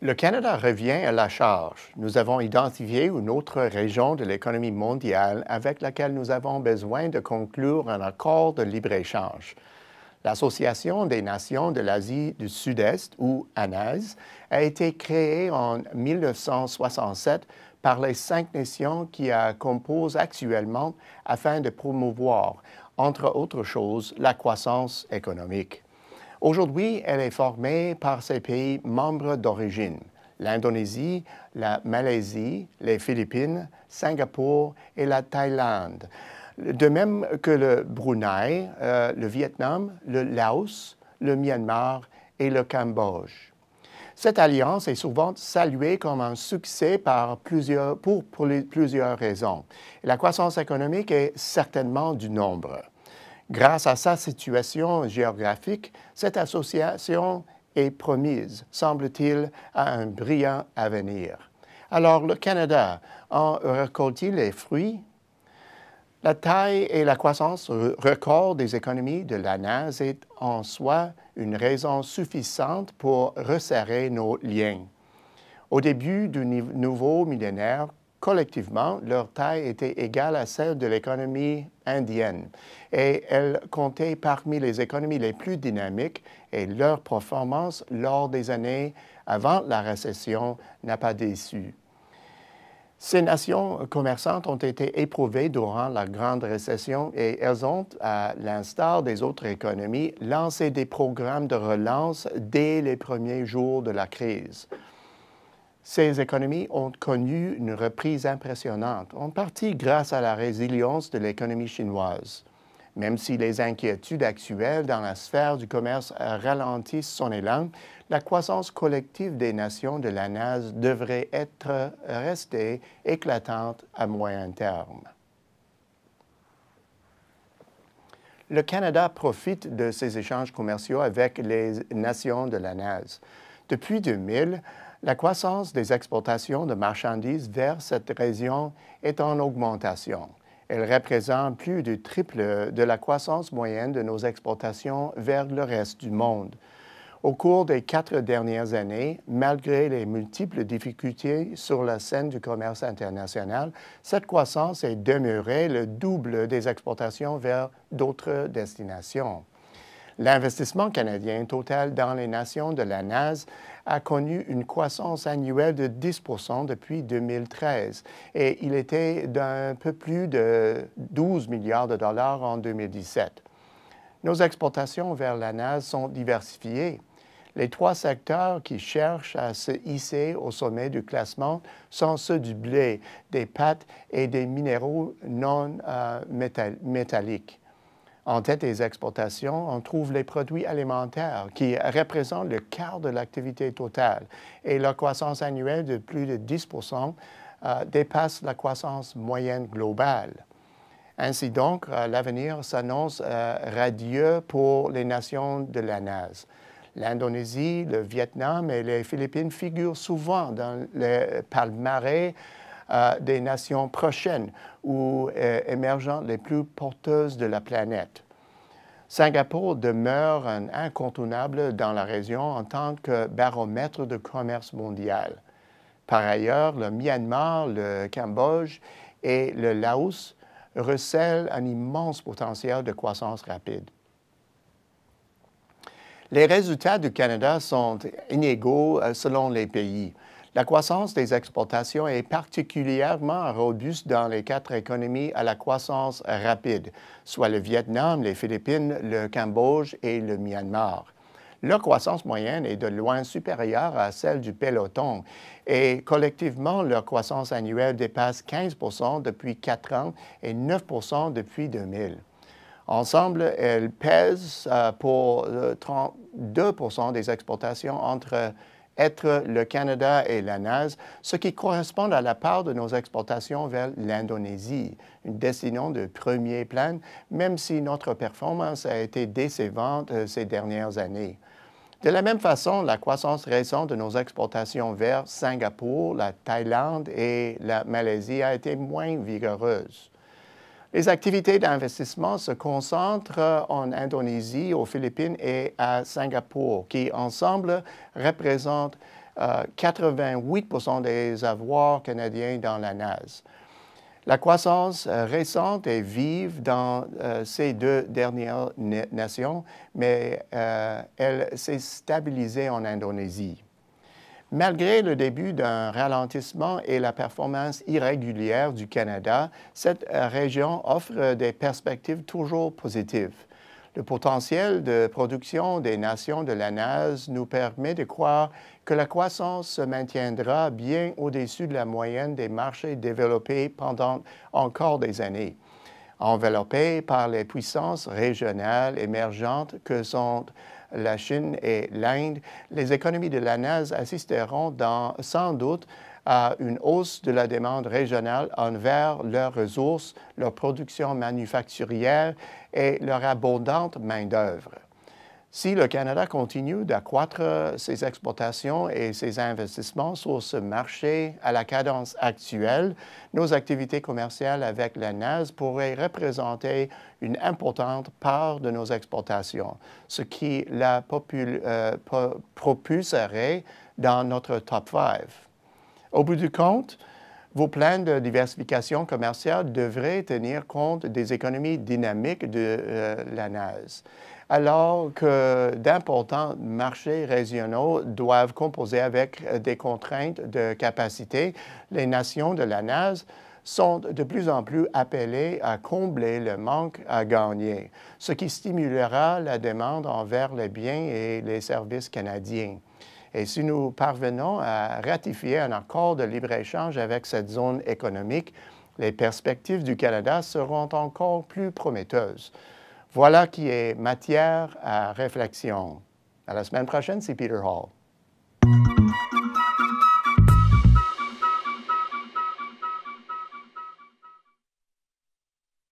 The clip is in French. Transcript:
Le Canada revient à la charge. Nous avons identifié une autre région de l'économie mondiale avec laquelle nous avons besoin de conclure un accord de libre-échange. L'Association des nations de l'Asie du Sud-Est, ou ANAS, a été créée en 1967 par les 5 nations qui la composent actuellement afin de promouvoir, entre autres choses, la croissance économique. Aujourd'hui, elle est formée par ces pays membres d'origine: l'Indonésie, la Malaisie, les Philippines, Singapour et la Thaïlande. De même que le Brunei, le Vietnam, le Laos, le Myanmar et le Cambodge. Cette alliance est souvent saluée comme un succès pour plusieurs raisons. La croissance économique est certainement du nombre. Grâce à sa situation géographique, cette association est promise, semble-t-il, à un brillant avenir. Alors, le Canada en récolte-t-il les fruits? La taille et la croissance record des économies de l'ANAS est en soi une raison suffisante pour resserrer nos liens. Au début du nouveau millénaire, collectivement, leur taille était égale à celle de l'économie indienne et elles comptaient parmi les économies les plus dynamiques et leur performance lors des années avant la récession n'a pas déçu. Ces nations commerçantes ont été éprouvées durant la Grande Récession et elles ont, à l'instar des autres économies, lancé des programmes de relance dès les premiers jours de la crise. Ces économies ont connu une reprise impressionnante, en partie grâce à la résilience de l'économie chinoise. Même si les inquiétudes actuelles dans la sphère du commerce ralentissent son élan, la croissance collective des nations de l'ANAS devrait rester éclatante à moyen terme. Le Canada profite de ces échanges commerciaux avec les nations de l'ANAS. Depuis 2000, la croissance des exportations de marchandises vers cette région est en augmentation. Elle représente plus du triple de la croissance moyenne de nos exportations vers le reste du monde. Au cours des 4 dernières années, malgré les multiples difficultés sur la scène du commerce international, cette croissance est demeurée le double des exportations vers d'autres destinations. L'investissement canadien total dans les nations de l'ANAS a connu une croissance annuelle de 10 % depuis 2013 et il était d'un peu plus de 12 milliards de dollars en 2017. Nos exportations vers l'ANAS sont diversifiées. Les 3 secteurs qui cherchent à se hisser au sommet du classement sont ceux du blé, des pâtes et des minéraux non métalliques. En tête des exportations, on trouve les produits alimentaires qui représentent le quart de l'activité totale et leur croissance annuelle de plus de 10 % dépasse la croissance moyenne globale. Ainsi donc, l'avenir s'annonce radieux pour les nations de l'ANAS. L'Indonésie, le Vietnam et les Philippines figurent souvent dans le palmarès des nations prochaines ou émergentes les plus porteuses de la planète. Singapour demeure un incontournable dans la région en tant que baromètre de commerce mondial. Par ailleurs, le Myanmar, le Cambodge et le Laos recèlent un immense potentiel de croissance rapide. Les résultats du Canada sont inégaux selon les pays. La croissance des exportations est particulièrement robuste dans les 4 économies à la croissance rapide, soit le Vietnam, les Philippines, le Cambodge et le Myanmar. Leur croissance moyenne est de loin supérieure à celle du peloton et collectivement, leur croissance annuelle dépasse 15 % depuis 4 ans et 9 % depuis 2000. Ensemble, elles pèsent pour 32 % des exportations entre le Canada et l'ANAS, ce qui correspond à la part de nos exportations vers l'Indonésie, une destination de premier plan, même si notre performance a été décevante ces dernières années. De la même façon, la croissance récente de nos exportations vers Singapour, la Thaïlande et la Malaisie a été moins vigoureuse. Les activités d'investissement se concentrent en Indonésie, aux Philippines et à Singapour, qui ensemble représentent 88 des avoirs canadiens dans la NAS. La croissance récente est vive dans ces deux dernières nations, mais elle s'est stabilisée en Indonésie. Malgré le début d'un ralentissement et la performance irrégulière du Canada, cette région offre des perspectives toujours positives. Le potentiel de production des nations de la NAS nous permet de croire que la croissance se maintiendra bien au-dessus de la moyenne des marchés développés pendant encore des années. Enveloppés par les puissances régionales émergentes que sont la Chine et l'Inde, les économies de la NAS assisteront sans doute à une hausse de la demande régionale envers leurs ressources, leur production manufacturière et leur abondante main-d'œuvre. Si le Canada continue d'accroître ses exportations et ses investissements sur ce marché à la cadence actuelle, nos activités commerciales avec la NAS pourraient représenter une importante part de nos exportations, ce qui la propulserait dans notre top 5. Au bout du compte, vos plans de diversification commerciale devraient tenir compte des économies dynamiques de la NAS. Alors que d'importants marchés régionaux doivent composer avec des contraintes de capacité, les nations de la NAS sont de plus en plus appelées à combler le manque à gagner, ce qui stimulera la demande envers les biens et les services canadiens. Et si nous parvenons à ratifier un accord de libre-échange avec cette zone économique, les perspectives du Canada seront encore plus prometteuses. Voilà qui est matière à réflexion. À la semaine prochaine, c'est Peter Hall.